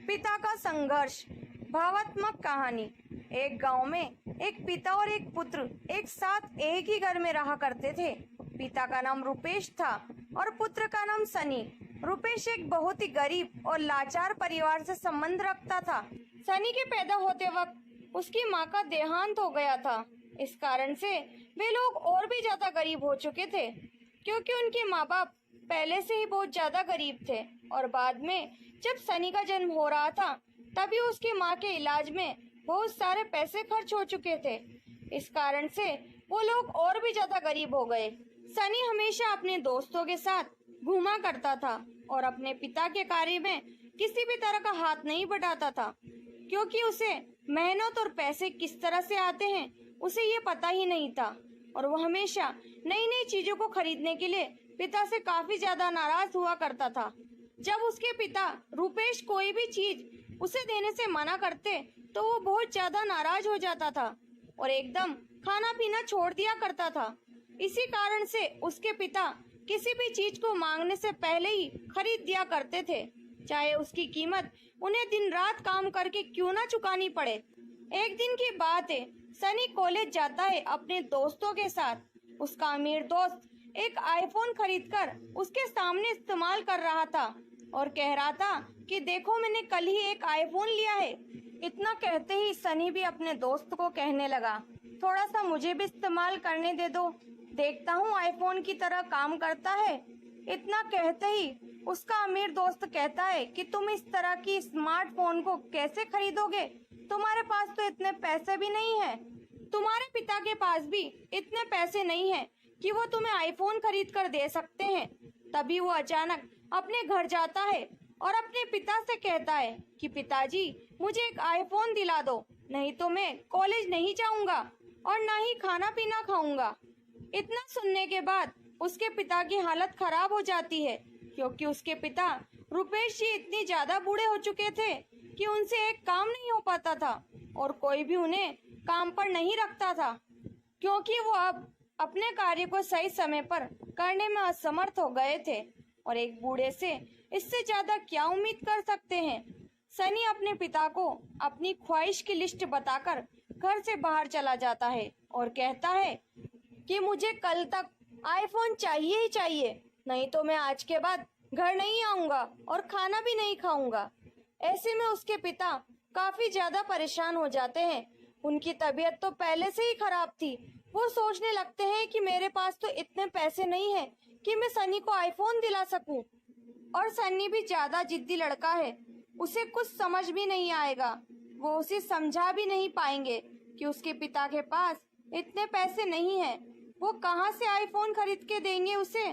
पिता का संघर्ष। भावात्मक कहानी। एक गांव में एक पिता और एक पुत्र एक साथ एक ही घर में रहा करते थे। पिता का नाम रुपेश था और पुत्र का नाम सनी। रुपेश एक बहुत ही गरीब और लाचार परिवार से संबंध रखता था। सनी के पैदा होते वक्त उसकी माँ का देहांत हो गया था। इस कारण से वे लोग और भी ज्यादा गरीब हो चुके थे, क्योंकि उनके माँ बाप पहले से ही बहुत ज्यादा गरीब थे। और बाद में जब सनी का जन्म हो रहा था तभी उसकी माँ के इलाज में बहुत सारे पैसे खर्च हो चुके थे। इस कारण से वो लोग और भी ज्यादा गरीब हो गए। सनी हमेशा अपने दोस्तों के साथ घूमा करता था और अपने पिता के कार्य में किसी भी तरह का हाथ नहीं बटाता था, क्योंकि उसे मेहनत और पैसे किस तरह से आते हैं उसे ये पता ही नहीं था। और वो हमेशा नई नई चीजों को खरीदने के लिए पिता से काफी ज्यादा नाराज हुआ करता था। जब उसके पिता रुपेश कोई भी चीज उसे देने से मना करते तो वो बहुत ज्यादा नाराज हो जाता था और एकदम खाना पीना छोड़ दिया करता था। इसी कारण से उसके पिता किसी भी चीज को मांगने से पहले ही खरीद दिया करते थे, चाहे उसकी कीमत उन्हें दिन रात काम करके क्यों ना चुकानी पड़े। एक दिन की बात है, सनी कॉलेज जाता है अपने दोस्तों के साथ। उसका अमीर दोस्त एक आईफोन खरीदकर उसके सामने इस्तेमाल कर रहा था और कह रहा था कि देखो मैंने कल ही एक आईफोन लिया है। इतना कहते ही सनी भी अपने दोस्त को कहने लगा, थोड़ा सा मुझे भी इस्तेमाल करने दे दो, देखता हूँ आईफोन की तरह काम करता है। इतना कहते ही उसका अमीर दोस्त कहता है कि तुम इस तरह की स्मार्टफोन को कैसे खरीदोगे, तुम्हारे पास तो इतने पैसे भी नहीं है, तुम्हारे पिता के पास भी इतने पैसे नहीं है कि वो तुम्हें आईफोन खरीद कर दे सकते हैं। तभी वो अचानक अपने घर जाता है और अपने पिता से कहता है कि पिताजी मुझे एक आईफोन दिला दो, नहीं तो मैं कॉलेज नहीं जाऊंगा और ना ही खाना पीना खाऊंगा। इतना सुनने के बाद उसके पिता की हालत खराब हो जाती है, क्योंकि उसके पिता रुपेश जी इतनी ज्यादा बूढ़े हो चुके थे कि उनसे एक काम नहीं हो पाता था और कोई भी उन्हें काम पर नहीं रखता था, क्योंकि वो अब अपने कार्य को सही समय पर करने में असमर्थ हो गए थे। और एक बूढ़े से इससे ज्यादा क्या उम्मीद कर सकते हैं। सनी अपने पिता को अपनी ख्वाहिश की लिस्ट बताकर घर से बाहर चला जाता है और कहता है कि मुझे कल तक आईफोन चाहिए ही चाहिए, नहीं तो मैं आज के बाद घर नहीं आऊंगा और खाना भी नहीं खाऊंगा। ऐसे में उसके पिता काफी ज्यादा परेशान हो जाते हैं। उनकी तबीयत तो पहले से ही खराब थी। वो सोचने लगते हैं कि मेरे पास तो इतने पैसे नहीं है कि मैं सनी को आईफोन दिला सकूं। और सनी भी ज्यादा जिद्दी लड़का है, उसे कुछ समझ भी नहीं आएगा। वो उसे समझा भी नहीं पाएंगे कि उसके पिता के पास इतने पैसे नहीं है, वो कहां से आईफोन खरीद के देंगे उसे।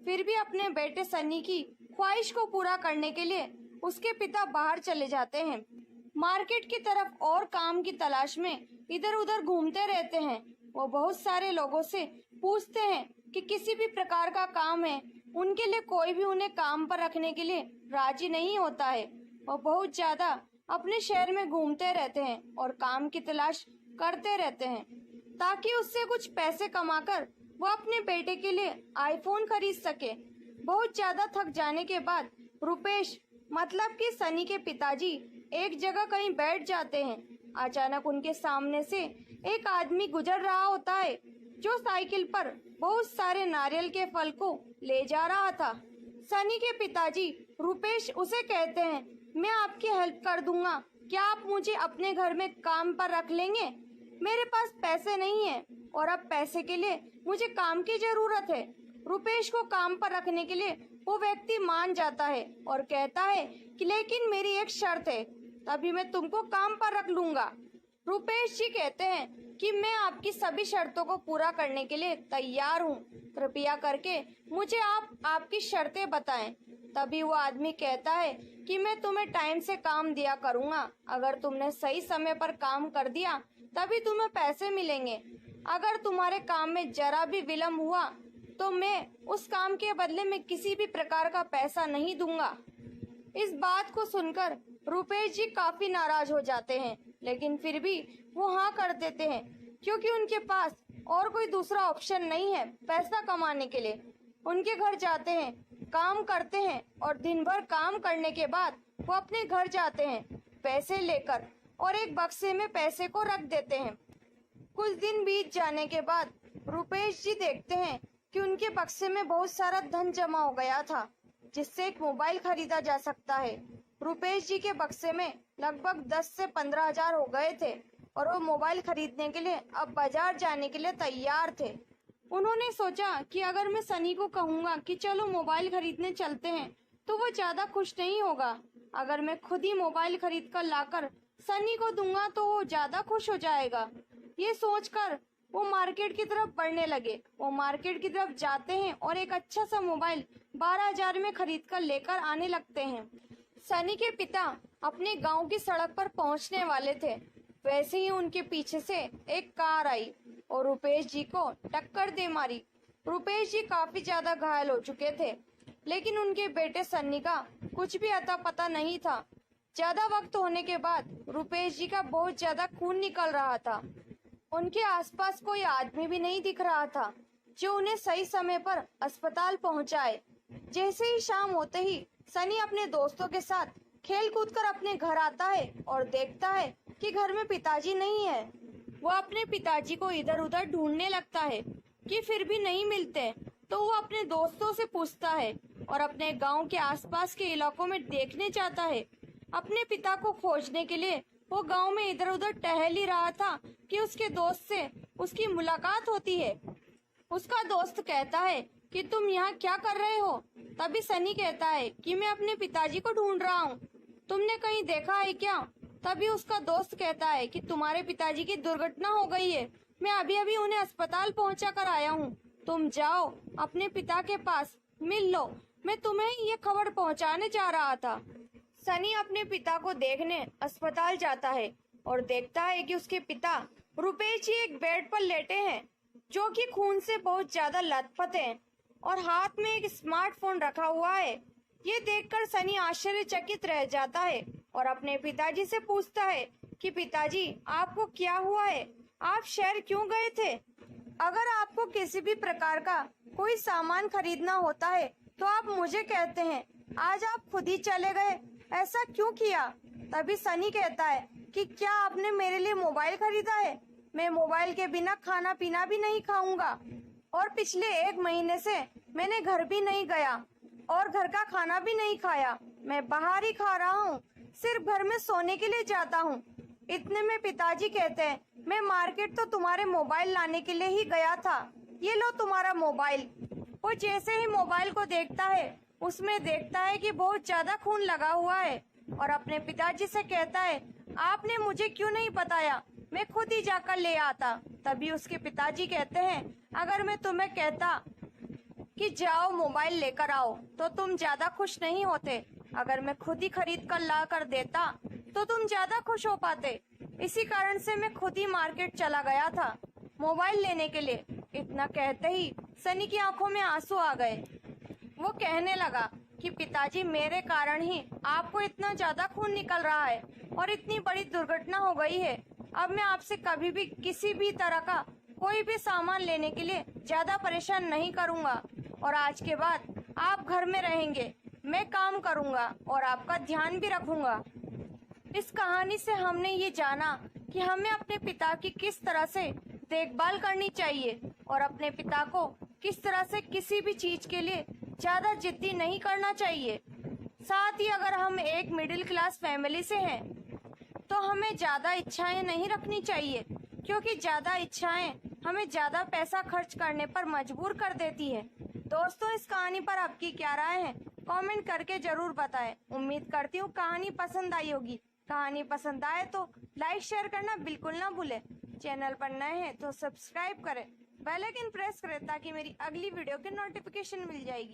फिर भी अपने बेटे सनी की ख्वाहिश को पूरा करने के लिए उसके पिता बाहर चले जाते हैं। मार्केट की तरफ और काम की तलाश में इधर उधर घूमते रहते हैं। वो बहुत सारे लोगों से पूछते हैं कि किसी भी प्रकार का काम है उनके लिए, कोई भी उन्हें काम पर रखने के लिए राजी नहीं होता है। वो बहुत ज्यादा अपने शहर में घूमते रहते हैं और काम की तलाश करते रहते हैं, ताकि उससे कुछ पैसे कमाकर वो अपने बेटे के लिए आईफोन खरीद सके। बहुत ज्यादा थक जाने के बाद रुपेश मतलब कि सनी के पिताजी एक जगह कहीं बैठ जाते हैं। अचानक उनके सामने से एक आदमी गुजर रहा होता है, जो साइकिल पर बहुत सारे नारियल के फल को ले जा रहा था। सनी के पिताजी रुपेश उसे कहते हैं, मैं आपकी हेल्प कर दूंगा, क्या आप मुझे अपने घर में काम पर रख लेंगे? मेरे पास पैसे नहीं है और अब पैसे के लिए मुझे काम की जरूरत है। रुपेश को काम पर रखने के लिए वो व्यक्ति मान जाता है और कहता है कि लेकिन मेरी एक शर्त है, तभी मैं तुमको काम पर रख लूंगा। रुपेश जी कहते हैं कि मैं आपकी सभी शर्तों को पूरा करने के लिए तैयार हूँ, कृपया करके मुझे आप आपकी शर्तें बताएं। तभी वो आदमी कहता है कि मैं तुम्हें टाइम से काम दिया करूँगा, अगर तुमने सही समय पर काम कर दिया तभी तुम्हें पैसे मिलेंगे। अगर तुम्हारे काम में जरा भी विलम्ब हुआ तो मैं उस काम के बदले में किसी भी प्रकार का पैसा नहीं दूंगा। इस बात को सुनकर रुपेश जी काफी नाराज हो जाते हैं, लेकिन फिर भी वो हाँ कर देते हैं, क्योंकि उनके पास और कोई दूसरा ऑप्शन नहीं है पैसा कमाने के लिए। उनके घर जाते हैं, काम करते हैं और दिन भर काम करने के बाद वो अपने घर जाते हैं पैसे लेकर और एक बक्से में पैसे को रख देते हैं। कुछ दिन बीत जाने के बाद रुपेश जी देखते हैं कि उनके बक्से में बहुत सारा धन जमा हो गया था, जिससे एक मोबाइल खरीदा जा सकता है। रुपेश जी के बक्से में लगभग 10 से 15 हजार हो गए थे और वो मोबाइल खरीदने के लिए अब बाजार जाने के लिए तैयार थे। उन्होंने सोचा कि अगर मैं सनी को कहूँगा कि चलो मोबाइल खरीदने चलते हैं तो वो ज्यादा खुश नहीं होगा। अगर मैं खुद ही मोबाइल खरीद कर लाकर सनी को दूंगा तो वो ज्यादा खुश हो जाएगा। ये सोचकर वो मार्केट की तरफ बढ़ने लगे। वो मार्केट की तरफ जाते हैं और एक अच्छा सा मोबाइल 12,000 में खरीद कर लेकर आने लगते हैं। सनी के पिता अपने गांव की सड़क पर पहुंचने वाले थे, वैसे ही उनके पीछे से एक कार आई और रुपेश जी को टक्कर दे मारी। रुपेश जी काफी ज्यादा घायल हो चुके थे, लेकिन उनके बेटे सन्नी का कुछ भी अता पता नहीं था। ज्यादा वक्त होने के बाद रुपेश जी का बहुत ज्यादा खून निकल रहा था। उनके आसपास कोई आदमी भी नहीं दिख रहा था जो उन्हें सही समय पर अस्पताल पहुंचाए। जैसे ही शाम होते ही सनी अपने दोस्तों के साथ खेल कूद कर अपने घर आता है और देखता है कि घर में पिताजी नहीं है। वो अपने पिताजी को इधर उधर ढूंढने लगता है कि फिर भी नहीं मिलते, तो वो अपने दोस्तों से पूछता है और अपने गांव के आसपास के इलाकों में देखने जाता है। अपने पिता को खोजने के लिए वो गांव में इधर उधर टहल ही रहा था कि उसके दोस्त से उसकी मुलाकात होती है। उसका दोस्त कहता है कि तुम यहाँ क्या कर रहे हो? तभी सनी कहता है कि मैं अपने पिताजी को ढूंढ रहा हूँ, तुमने कहीं देखा है क्या? तभी उसका दोस्त कहता है कि तुम्हारे पिताजी की दुर्घटना हो गई है, मैं अभी अभी उन्हें अस्पताल पहुँचा कर आया हूँ, तुम जाओ अपने पिता के पास मिल लो, मैं तुम्हें ये खबर पहुँचाने जा रहा था। सनी अपने पिता को देखने अस्पताल जाता है और देखता है कि उसके पिता रुपेश जी एक बेड पर लेटे हैं, जो कि खून से बहुत ज्यादा लथपथ हैं और हाथ में एक स्मार्टफोन रखा हुआ है। ये देखकर सनी आश्चर्यचकित रह जाता है और अपने पिताजी से पूछता है कि पिताजी आपको क्या हुआ है, आप शहर क्यों गए थे? अगर आपको किसी भी प्रकार का कोई सामान खरीदना होता है तो आप मुझे कहते हैं, आज आप खुद ही चले गए, ऐसा क्यों किया? तभी सनी कहता है कि क्या आपने मेरे लिए मोबाइल खरीदा है? मैं मोबाइल के बिना खाना पीना भी नहीं खाऊंगा और पिछले 1 महीने से मैंने घर भी नहीं गया और घर का खाना भी नहीं खाया, मैं बाहर ही खा रहा हूँ, सिर्फ घर में सोने के लिए जाता हूँ। इतने में पिताजी कहते हैं, मैं मार्केट तो तुम्हारे मोबाइल लाने के लिए ही गया था, ये लो तुम्हारा मोबाइल। वो जैसे ही मोबाइल को देखता है उसमें देखता है कि बहुत ज्यादा खून लगा हुआ है और अपने पिताजी से कहता है, आपने मुझे क्यों नहीं बताया, मैं खुद ही जाकर ले आता। तभी उसके पिताजी कहते हैं, अगर मैं तुम्हें कहता कि जाओ मोबाइल लेकर आओ तो तुम ज्यादा खुश नहीं होते, अगर मैं खुद ही खरीद कर ला कर देता तो तुम ज्यादा खुश हो पाते। इसी कारण से मैं खुद ही मार्केट चला गया था मोबाइल लेने के लिए। इतना कहते ही सनी की आंखों में आंसू आ गए। वो कहने लगा कि पिताजी मेरे कारण ही आपको इतना ज्यादा खून निकल रहा है और इतनी बड़ी दुर्घटना हो गई है। अब मैं आपसे कभी भी किसी भी तरह का कोई भी सामान लेने के लिए ज्यादा परेशान नहीं करूंगा और आज के बाद आप घर में रहेंगे, मैं काम करूंगा और आपका ध्यान भी रखूंगा। इस कहानी से हमने ये जाना कि हमें अपने पिता की किस तरह से देखभाल करनी चाहिए और अपने पिता को किस तरह से किसी भी चीज के लिए ज्यादा जिद्दी नहीं करना चाहिए। साथ ही अगर हम एक मिडिल क्लास फैमिली से हैं तो हमें ज्यादा इच्छाएं नहीं रखनी चाहिए, क्योंकि ज्यादा इच्छाएं हमें ज्यादा पैसा खर्च करने पर मजबूर कर देती है। दोस्तों, इस कहानी पर आपकी क्या राय है कमेंट करके जरूर बताएं। उम्मीद करती हूँ कहानी पसंद आई होगी। कहानी पसंद आए तो लाइक शेयर करना बिल्कुल ना भूलें। चैनल पर नए हैं तो सब्सक्राइब करें, बेल आइकन प्रेस करें ताकि मेरी अगली वीडियो की नोटिफिकेशन मिल जाएगी।